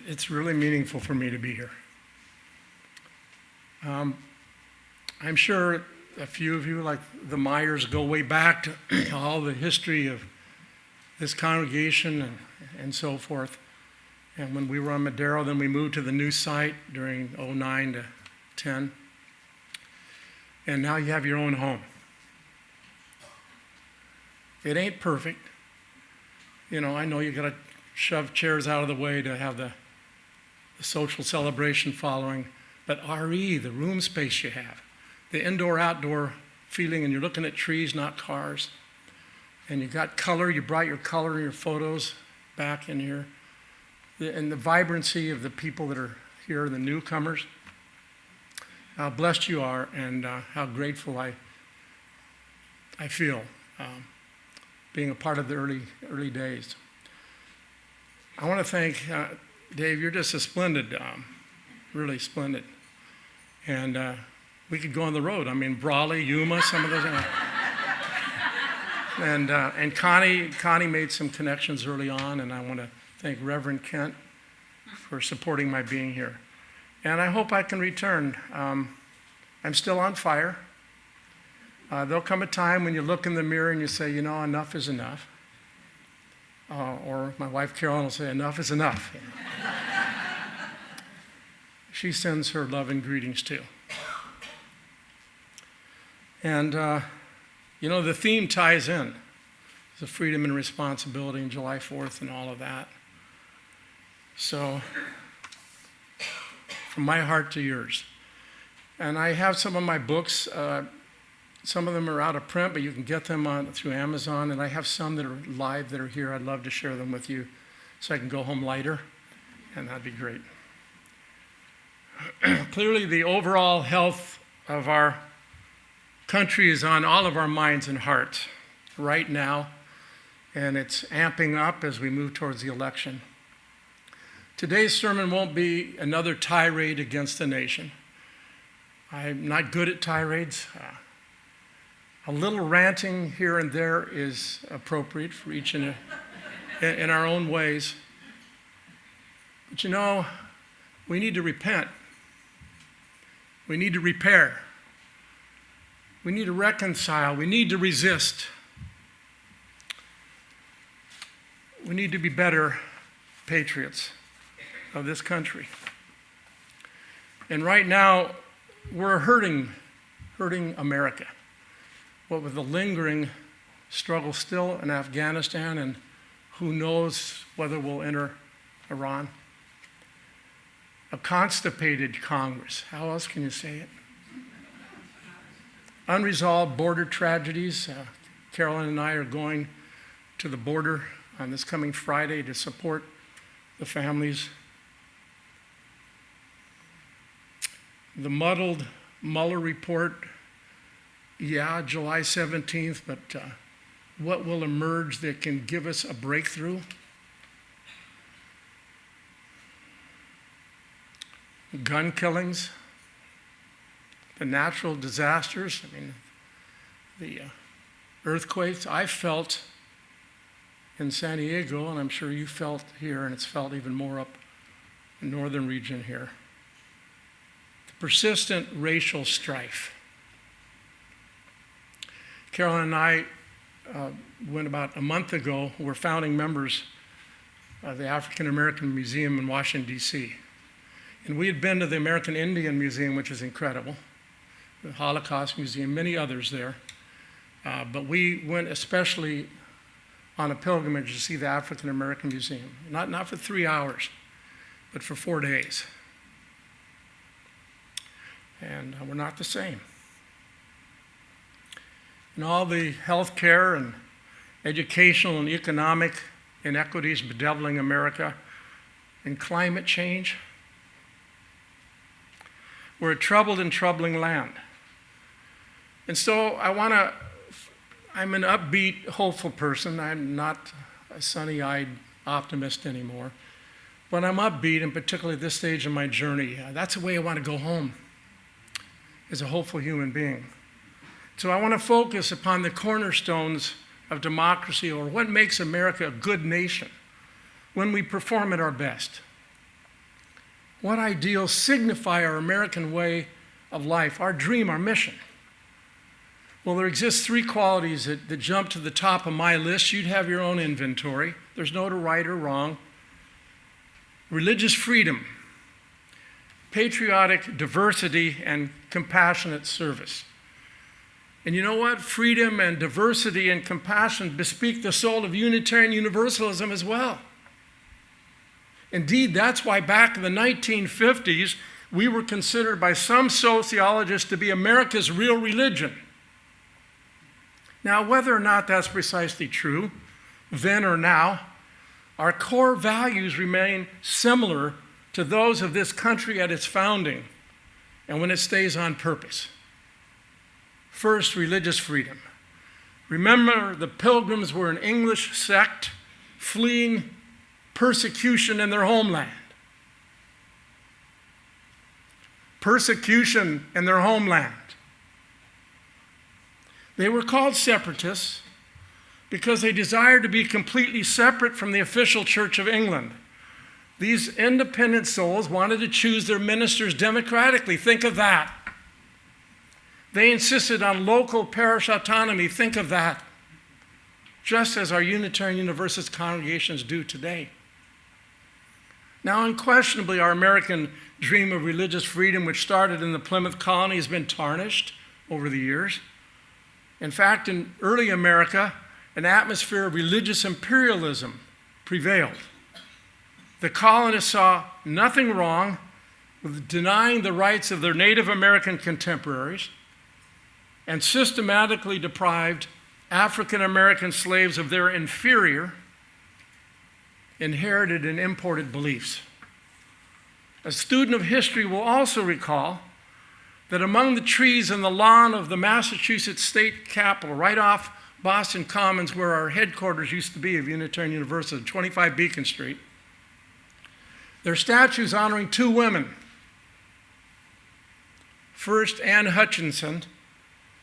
it's really meaningful for me to be here. I'm sure a few of you, like the Myers, go way back to all the history of this congregation and so forth. And when we were on Madero, then we moved to the new site during 09 to 10. And now you have your own home. It ain't perfect. You know, I know you got to shove chairs out of the way to have the social celebration following. But RE, the room space you have, the indoor-outdoor feeling, and you're looking at trees, not cars. And you got color, you brought your color in your photos back in here. And the vibrancy of the people that are here, the newcomers, how blessed you are and how grateful I feel being a part of the early days. I want to thank Dave. You're just a splendid, really splendid. And we could go on the road. I mean, Brawley, Yuma, some of those. And Connie made some connections early on, and I want to thank Reverend Kent for supporting my being here. And I hope I can return. I'm still on fire. There'll come a time when you look in the mirror and you say, you know, enough is enough. Or my wife Carolyn will say, enough is enough. She sends her love and greetings too. And, you know, the theme ties in. The freedom and responsibility and July 4th and all of that. So, from my heart to yours. And I have some of my books. Some of them are out of print, but you can get them through Amazon. And I have some that are live that are here. I'd love to share them with you so I can go home lighter, and that'd be great. Clearly, the overall health of our country is on all of our minds and hearts right now, and it's amping up as we move towards the election. Today's sermon won't be another tirade against the nation. I'm not good at tirades. A little ranting here and there is appropriate for each in our own ways. But you know, we need to repent. We need to repair. We need to reconcile. We need to resist. We need to be better patriots of this country. And right now, we're hurting America. What with the lingering struggle still in Afghanistan, and who knows whether we'll enter Iran. A constipated Congress. How else can you say it? Unresolved border tragedies. Carolyn and I are going to the border on this coming Friday to support the families. The muddled Mueller report, yeah, July 17th, but what will emerge that can give us a breakthrough? Gun killings, the natural disasters, the earthquakes. I felt in San Diego, and I'm sure you felt here, and it's felt even more up in the northern region here. The persistent racial strife. Carolyn and I went about a month ago. We're founding members of the African American Museum in Washington, D.C. And we had been to the American Indian Museum, which is incredible, the Holocaust Museum, many others there. But we went especially on a pilgrimage to see the African American Museum. Not for 3 hours, but for 4 days. And we're not the same. And all the health care and educational and economic inequities bedeviling America, and climate change. We're a troubled and troubling land. And so I'm an upbeat, hopeful person. I'm not a sunny-eyed optimist anymore. But I'm upbeat, and particularly at this stage of my journey. That's the way I want to go home, as a hopeful human being. So I want to focus upon the cornerstones of democracy, or what makes America a good nation when we perform at our best. What ideals signify our American way of life, our dream, our mission? Well, there exist three qualities that jump to the top of my list. You'd have your own inventory. There's no right or wrong. Religious freedom, patriotic diversity, and compassionate service. And you know what? Freedom and diversity and compassion bespeak the soul of Unitarian Universalism as well. Indeed, that's why back in the 1950s, we were considered by some sociologists to be America's real religion. Now, whether or not that's precisely true, then or now, our core values remain similar to those of this country at its founding and when it stays on purpose. First, religious freedom. Remember, the Pilgrims were an English sect fleeing persecution in their homeland. Persecution in their homeland. They were called separatists because they desired to be completely separate from the official Church of England. These independent souls wanted to choose their ministers democratically. Think of that. They insisted on local parish autonomy. Think of that. Just as our Unitarian Universalist congregations do today. Now, unquestionably, our American dream of religious freedom, which started in the Plymouth colony, has been tarnished over the years. In fact, in early America, an atmosphere of religious imperialism prevailed. The colonists saw nothing wrong with denying the rights of their Native American contemporaries and systematically deprived African American slaves of their inferior, inherited and imported beliefs. A student of history will also recall that among the trees in the lawn of the Massachusetts State Capitol, right off Boston Commons, where our headquarters used to be of Unitarian Universalism, 25 Beacon Street, there are statues honoring two women. First, Anne Hutchinson,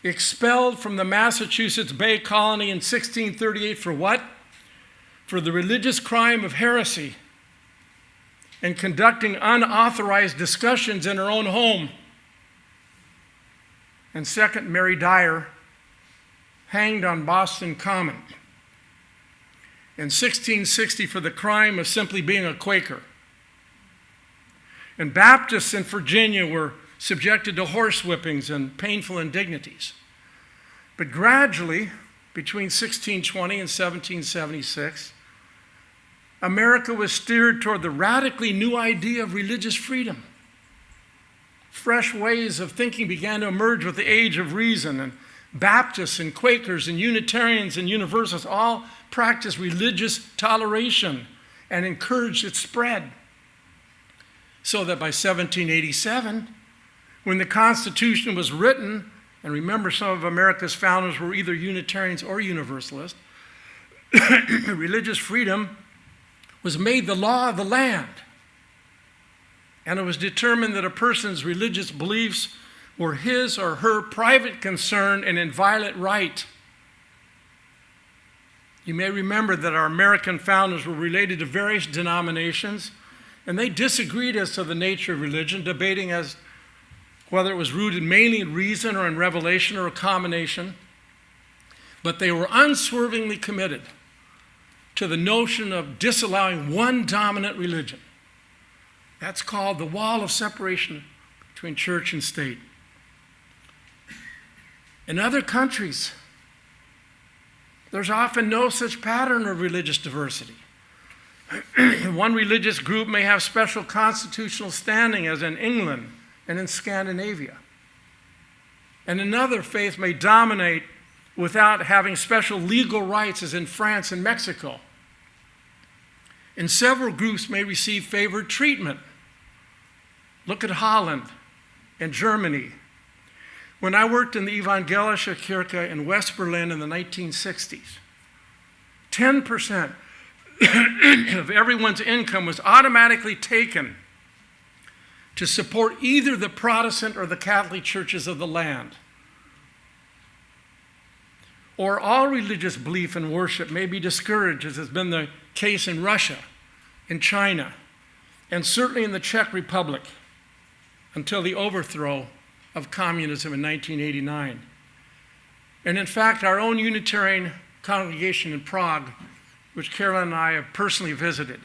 expelled from the Massachusetts Bay Colony in 1638 for what? For the religious crime of heresy and conducting unauthorized discussions in her own home. And second, Mary Dyer, hanged on Boston Common in 1660 for the crime of simply being a Quaker. And Baptists in Virginia were subjected to horsewhippings and painful indignities. But gradually, between 1620 and 1776, America was steered toward the radically new idea of religious freedom. Fresh ways of thinking began to emerge with the age of reason, and Baptists and Quakers and Unitarians and Universalists all practiced religious toleration and encouraged its spread. So that by 1787, when the Constitution was written, and remember some of America's founders were either Unitarians or Universalists, religious freedom was made the law of the land. And it was determined that a person's religious beliefs were his or her private concern and inviolate right. You may remember that our American founders were related to various denominations, and they disagreed as to the nature of religion, debating as whether it was rooted mainly in reason or in revelation or a combination. But they were unswervingly committed to the notion of disallowing one dominant religion. That's called the wall of separation between church and state. In other countries, there's often no such pattern of religious diversity. One religious group may have special constitutional standing, as in England and in Scandinavia. And another faith may dominate without having special legal rights, as in France and Mexico. And several groups may receive favored treatment. Look at Holland and Germany. When I worked in the Evangelische Kirche in West Berlin in the 1960s, 10% of everyone's income was automatically taken to support either the Protestant or the Catholic churches of the land. Or all religious belief and worship may be discouraged, as has been the case in Russia, in China, and certainly in the Czech Republic until the overthrow of communism in 1989. And in fact, our own Unitarian congregation in Prague, which Carolyn and I have personally visited,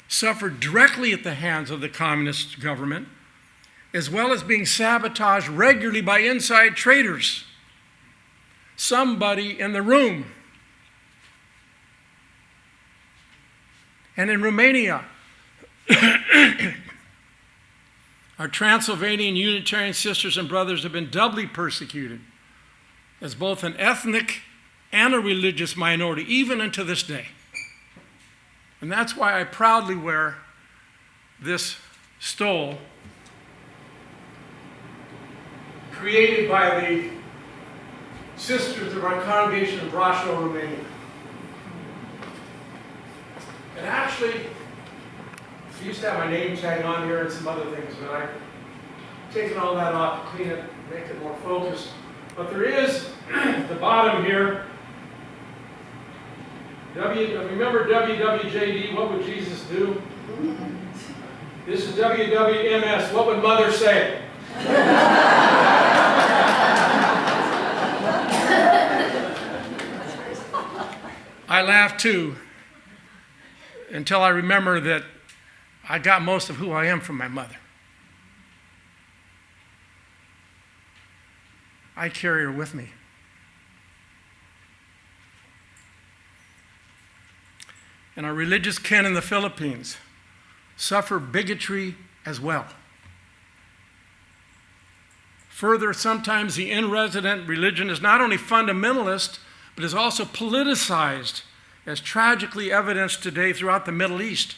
suffered directly at the hands of the communist government, as well as being sabotaged regularly by inside traitors. Somebody in the room. And in Romania, our Transylvanian Unitarian sisters and brothers have been doubly persecuted as both an ethnic and a religious minority, even unto this day. And that's why I proudly wear this stole created by the sisters of our congregation in Brașov, Romania. And actually, I used to have my name tag on here and some other things, but I've taken all that off to clean it, make it more focused. But there is, at the bottom here, remember WWJD, what would Jesus do? This is WWMS, what would Mother say? I laugh too, until I remember that I got most of who I am from my mother. I carry her with me. And our religious kin in the Philippines suffer bigotry as well. Further, sometimes the in-resident religion is not only fundamentalist, but is also politicized, as tragically evidenced today throughout the Middle East.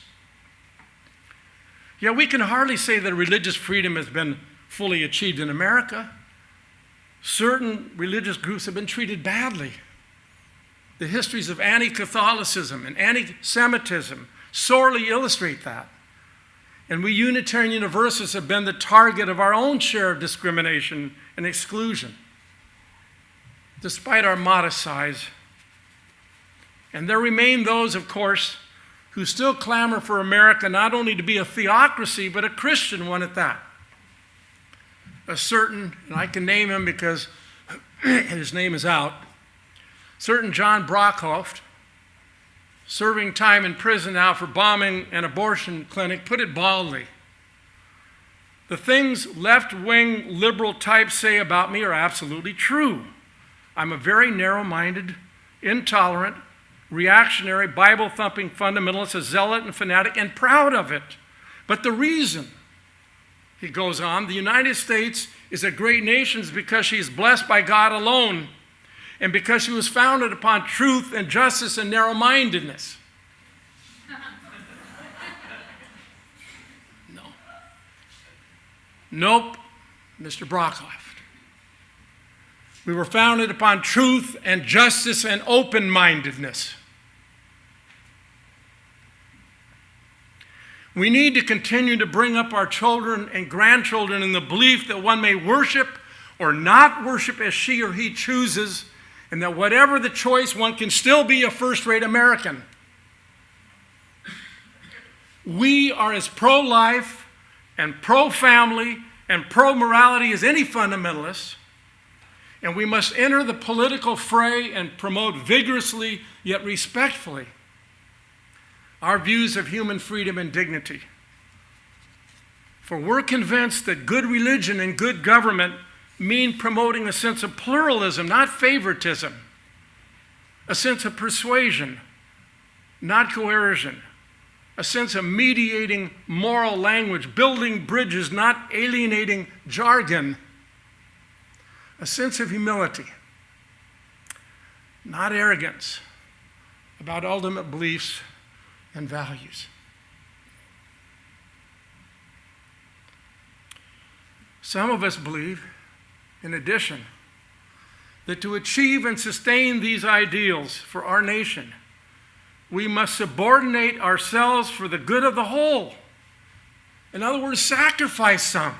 Yet we can hardly say that religious freedom has been fully achieved in America. Certain religious groups have been treated badly. The histories of anti-Catholicism and anti-Semitism sorely illustrate that. And we Unitarian Universalists have been the target of our own share of discrimination and exclusion, despite our modest size. And there remain those, of course, who still clamor for America not only to be a theocracy, but a Christian one at that. A certain, and I can name him because his name is out, certain John Brockhoff, serving time in prison now for bombing an abortion clinic, put it baldly: the things left-wing liberal types say about me are absolutely true. I'm a very narrow-minded, intolerant, reactionary, Bible-thumping fundamentalist, a zealot and fanatic, and proud of it. But the reason, he goes on, the United States is a great nation is because she is blessed by God alone, and because she was founded upon truth and justice and narrow-mindedness. No. Nope, Mr. Brockhoff. We were founded upon truth and justice and open-mindedness. We need to continue to bring up our children and grandchildren in the belief that one may worship or not worship as she or he chooses, and that whatever the choice, one can still be a first-rate American. We are as pro-life and pro-family and pro-morality as any fundamentalists, and we must enter the political fray and promote vigorously yet respectfully our views of human freedom and dignity. For we're convinced that good religion and good government mean promoting a sense of pluralism, not favoritism, a sense of persuasion, not coercion, a sense of mediating moral language, building bridges, not alienating jargon, a sense of humility, not arrogance, about ultimate beliefs and values. Some of us believe, in addition, that to achieve and sustain these ideals for our nation, we must subordinate ourselves for the good of the whole. In other words, sacrifice some.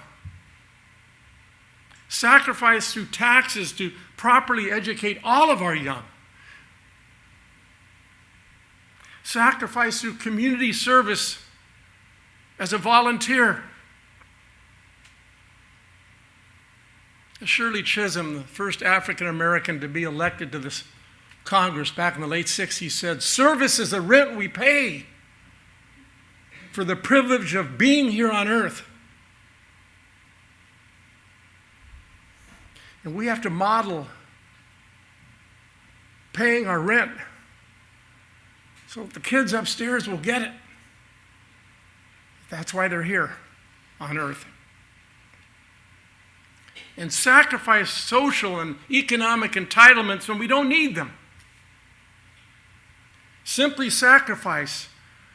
Sacrifice through taxes to properly educate all of our young. Sacrifice through community service as a volunteer. Shirley Chisholm, the first African American to be elected to this Congress back in the late 60s, said, "Service is the rent we pay for the privilege of being here on earth." And we have to model paying our rent so the kids upstairs will get it. That's why they're here on earth. And sacrifice social and economic entitlements when we don't need them. Simply sacrifice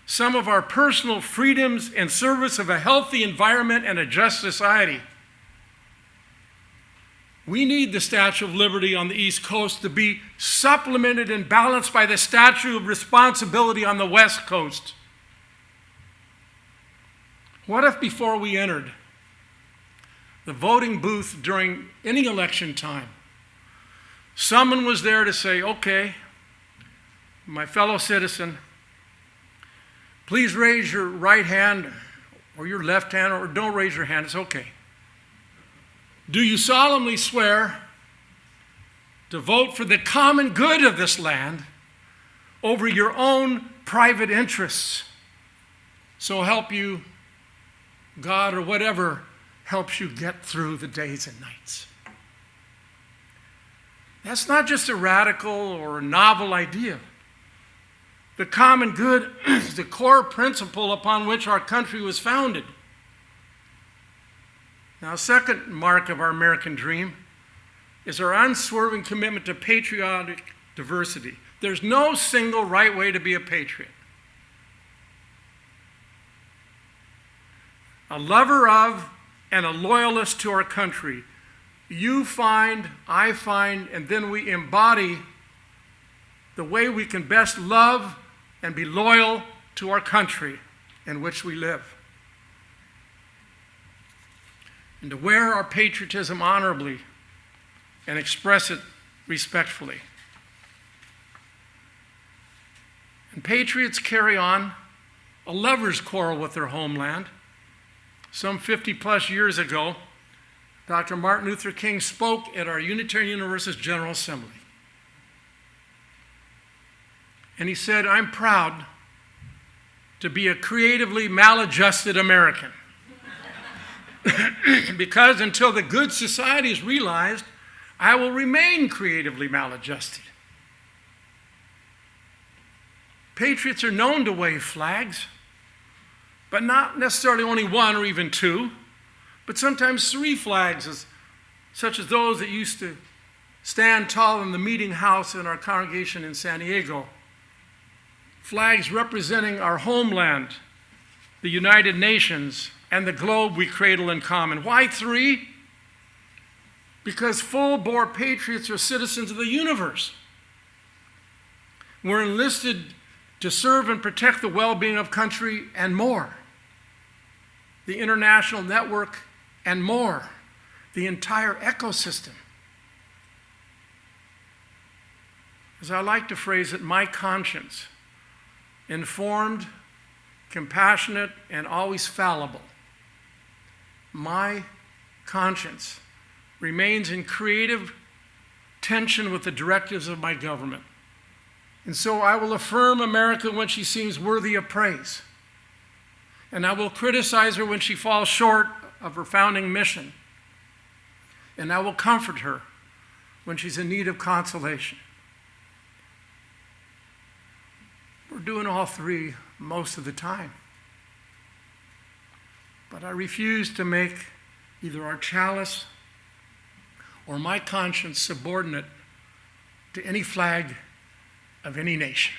some of our personal freedoms in service of a healthy environment and a just society. We need the Statue of Liberty on the East Coast to be supplemented and balanced by the Statue of Responsibility on the West Coast. What if before we entered the voting booth during any election time, someone was there to say, "Okay, my fellow citizen, please raise your right hand or your left hand, or don't raise your hand, it's okay. Do you solemnly swear to vote for the common good of this land over your own private interests? So help you God," or whatever helps you get through the days and nights. That's not just a radical or a novel idea. The common good is the core principle upon which our country was founded. Now, a second mark of our American dream is our unswerving commitment to patriotic diversity. There's no single right way to be a patriot. A lover of and a loyalist to our country. You find, I find, and then we embody the way we can best love and be loyal to our country in which we live. And to wear our patriotism honorably and express it respectfully. And patriots carry on a lover's quarrel with their homeland. Some 50 plus years ago, Dr. Martin Luther King spoke at our Unitarian Universalist General Assembly. And he said, "I'm proud to be a creatively maladjusted American." Because until the good society is realized, I will remain creatively maladjusted. Patriots are known to wave flags, but not necessarily only one or even two, but sometimes three flags, such as those that used to stand tall in the meeting house in our congregation in San Diego. Flags representing our homeland, the United Nations, and the globe we cradle in common. Why three? Because full-bore patriots are citizens of the universe. We're enlisted to serve and protect the well-being of country and more. The international network and more. The entire ecosystem. As I like to phrase it, my conscience, informed, compassionate, and always fallible. My conscience remains in creative tension with the directives of my government. And so I will affirm America when she seems worthy of praise. And I will criticize her when she falls short of her founding mission. And I will comfort her when she's in need of consolation. We're doing all three most of the time. But I refuse to make either our chalice or my conscience subordinate to any flag of any nation.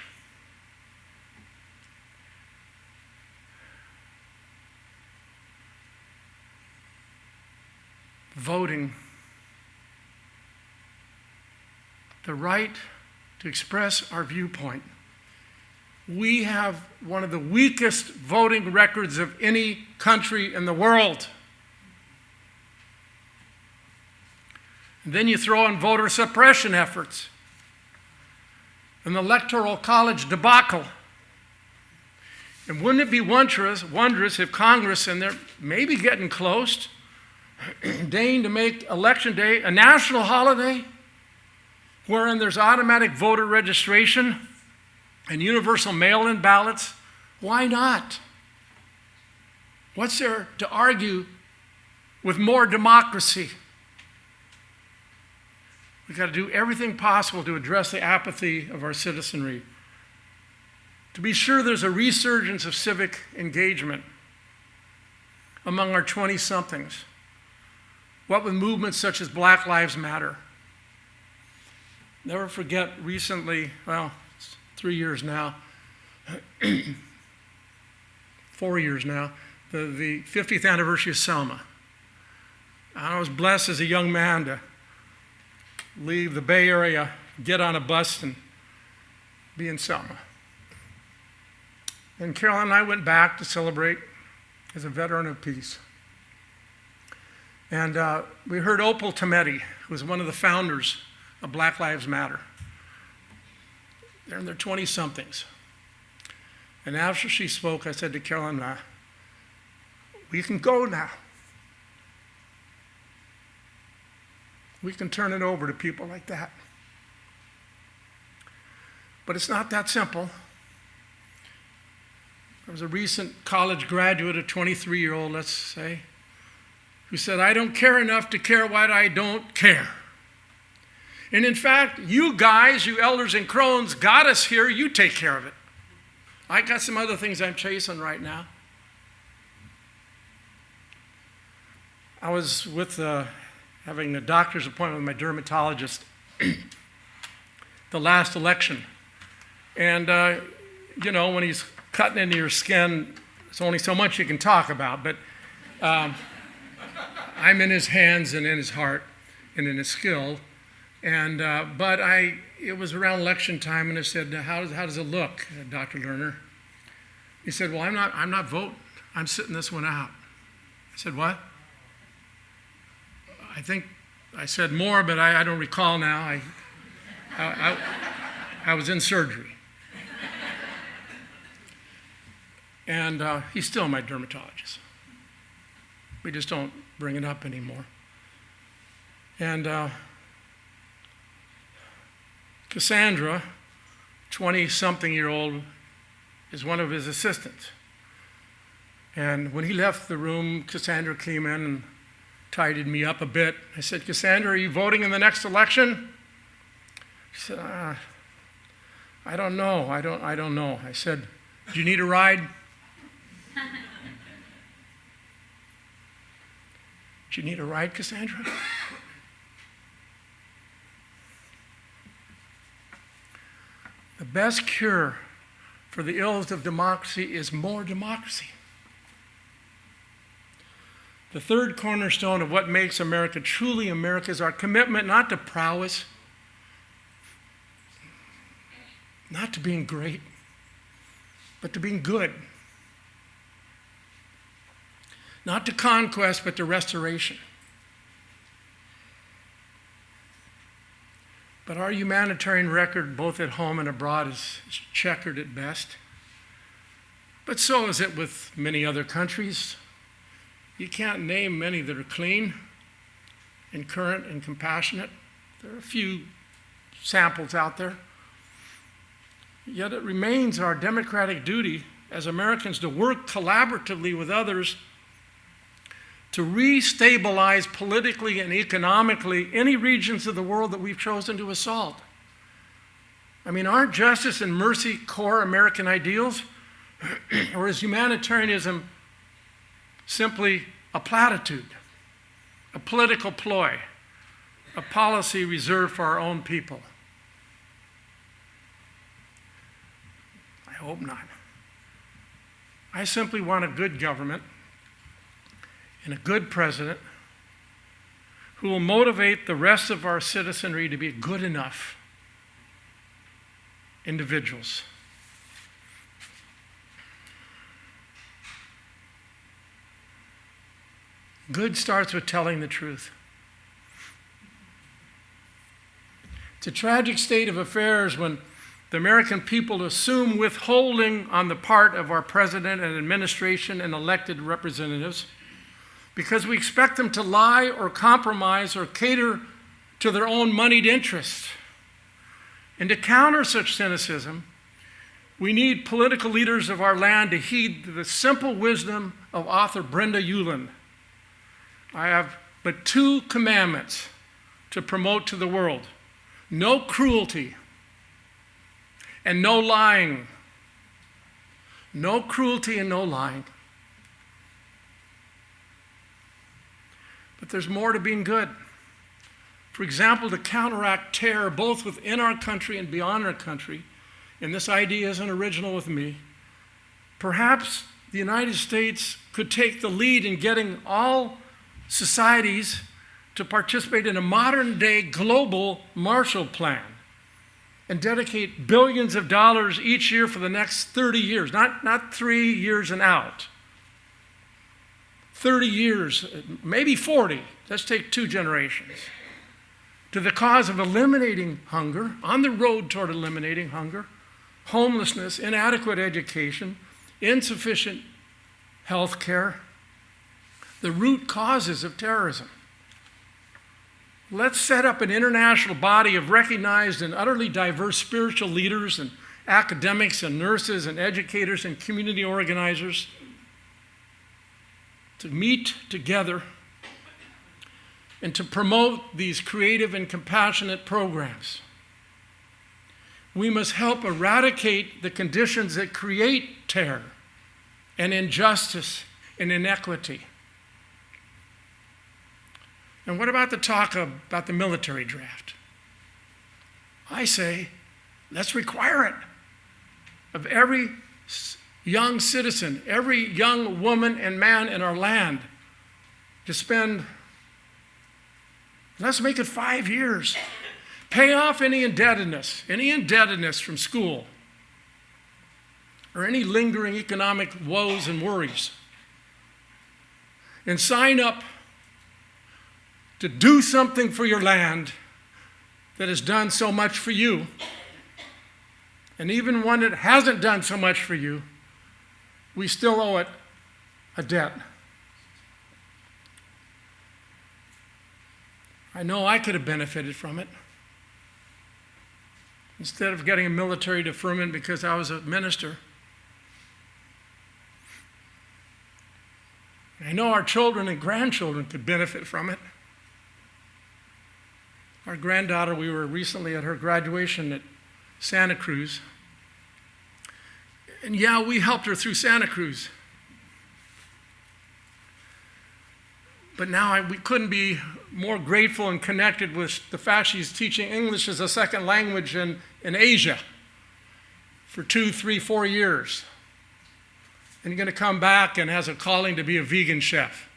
Voting, the right to express our viewpoint. We have one of the weakest voting records of any country in the world. And then you throw in voter suppression efforts, an electoral college debacle, And wouldn't it be wondrous if Congress, and they're maybe getting close, deigned to make Election Day a national holiday, wherein there's automatic voter registration and universal mail-in ballots? Why not? What's there to argue with more democracy? We've got to do everything possible to address the apathy of our citizenry. To be sure, there's a resurgence of civic engagement among our 20-somethings. What with movements such as Black Lives Matter. Never forget recently, well, it's 3 years now, 4 years now, the 50th anniversary of Selma. I was blessed as a young man to leave the Bay Area, get on a bus, and be in Selma. And Carolyn and I went back to celebrate as a veteran of peace. And we heard Opal Tometi, who was one of the founders of Black Lives Matter. They're in their 20-somethings. And after she spoke, I said to Carolyn, we can go now. We can turn it over to people like that. But it's not that simple. There was a recent college graduate, a 23-year-old, let's say, who said, I don't care enough to care what I don't care. And in fact, you guys, you elders and crones, got us here, you take care of it. I got some other things I'm chasing right now. I was having a doctor's appointment with my dermatologist the last election. And, when he's cutting into your skin, there's only so much you can talk about, but I'm in his hands and in his heart and in his skill. And it was around election time, and I said, how does it look, Dr. Lerner? He said, well, I'm not voting. I'm sitting this one out. I said, what? I think I said more, but I don't recall now. I was in surgery. And he's still my dermatologist. We just don't bring it up anymore. And Cassandra, 20-something-year-old, is one of his assistants. And when he left the room, Cassandra came in and tidied me up a bit. I said, Cassandra, are you voting in the next election? She said, I don't know. I don't know. I said, do you need a ride? Do you need a ride, Cassandra? The best cure for the ills of democracy is more democracy. The third cornerstone of what makes America truly America is our commitment not to prowess, not to being great, but to being good. Not to conquest, but to restoration. But our humanitarian record, both at home and abroad, is checkered at best. But so is it with many other countries. You can't name many that are clean and current and compassionate. There are a few samples out there. Yet it remains our democratic duty as Americans to work collaboratively with others to restabilize politically and economically any regions of the world that we've chosen to assault. I mean, aren't justice and mercy core American ideals? Or is humanitarianism simply a platitude, a political ploy, a policy reserved for our own people? I hope not. I simply want a good government and a good president who will motivate the rest of our citizenry to be good enough individuals. Good starts with telling the truth. It's a tragic state of affairs when the American people to assume withholding on the part of our president and administration and elected representatives because we expect them to lie or compromise or cater to their own moneyed interests. And to counter such cynicism, we need political leaders of our land to heed the simple wisdom of author Brenda Ueland. I have but 2 commandments to promote to the world: no cruelty and no lying. No cruelty and no lying. But there's more to being good. For example, to counteract terror both within our country and beyond our country, and this idea isn't original with me, perhaps the United States could take the lead in getting all societies to participate in a modern-day global Marshall Plan and dedicate billions of dollars each year for the next 30 years, not 3 years and out. 30 years, maybe 40, let's take 2 generations, to the cause of eliminating hunger, on the road toward eliminating hunger, homelessness, inadequate education, insufficient health care, the root causes of terrorism. Let's set up an international body of recognized and utterly diverse spiritual leaders and academics and nurses and educators and community organizers to meet together and to promote these creative and compassionate programs. We must help eradicate the conditions that create terror and injustice and inequity. And what about the talk about the military draft? I say, let's require it of every young citizen, every young woman and man in our land to spend, let's make it 5 years. Pay off any indebtedness from school, or any lingering economic woes and worries, and sign up to do something for your land that has done so much for you. And even one that hasn't done so much for you, we still owe it a debt. I know I could have benefited from it. Instead of getting a military deferment because I was a minister. I know our children and grandchildren could benefit from it. Our granddaughter, we were recently at her graduation at Santa Cruz. And yeah, we helped her through Santa Cruz. But now we couldn't be more grateful and connected with the fact she's teaching English as a second language in Asia for 2, 3, 4 years. And you're going to come back and has a calling to be a vegan chef.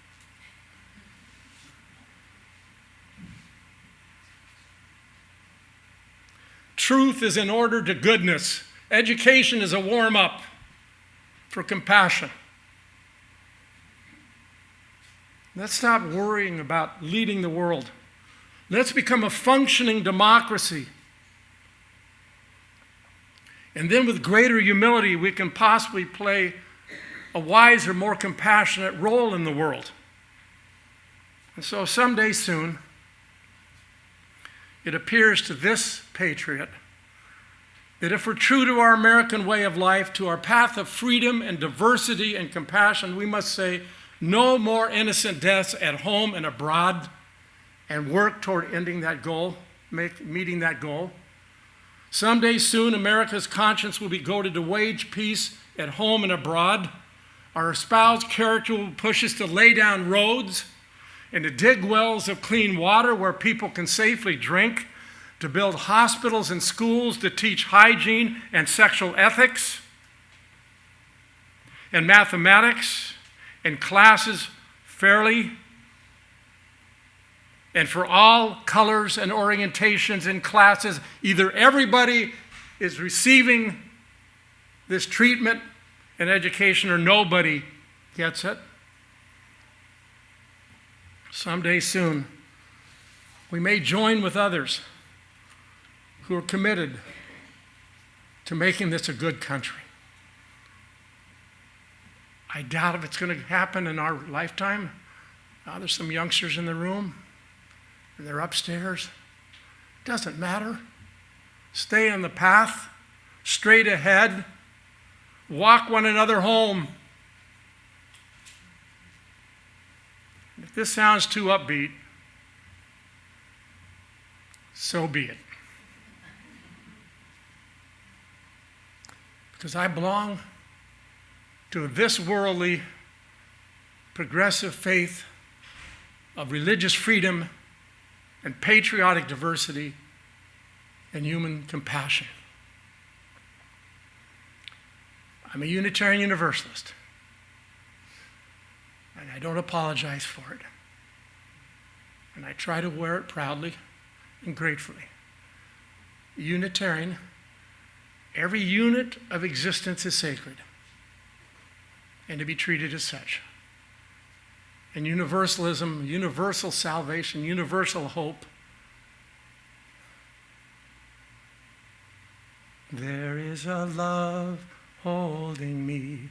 Truth is in order to goodness. Education is a warm-up for compassion. Let's stop worrying about leading the world. Let's become a functioning democracy. And then with greater humility, we can possibly play a wiser, more compassionate role in the world. And so someday soon, it appears to this patriot that if we're true to our American way of life, to our path of freedom and diversity and compassion, we must say no more innocent deaths at home and abroad, and work toward ending that goal, meeting that goal. Someday soon, America's conscience will be goaded to wage peace at home and abroad. Our espoused character will push us to lay down roads and to dig wells of clean water where people can safely drink, to build hospitals and schools to teach hygiene and sexual ethics, and mathematics and classes fairly, and for all colors and orientations in classes. Either everybody is receiving this treatment and education or nobody gets it. Someday soon, we may join with others who are committed to making this a good country. I doubt if it's going to happen in our lifetime. There's some youngsters in the room, and they're upstairs. Doesn't matter. Stay on the path, straight ahead. Walk one another home. If this sounds too upbeat, so be it. Because I belong to this worldly, progressive faith of religious freedom and patriotic diversity and human compassion. I'm a Unitarian Universalist, and I don't apologize for it. And I try to wear it proudly and gratefully. Unitarian, every unit of existence is sacred and to be treated as such. And universalism, universal salvation, universal hope. There is a love holding me.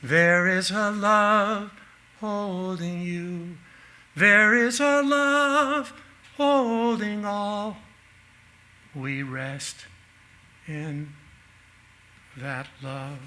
There is a love holding you. There is a love holding all. We rest in that love.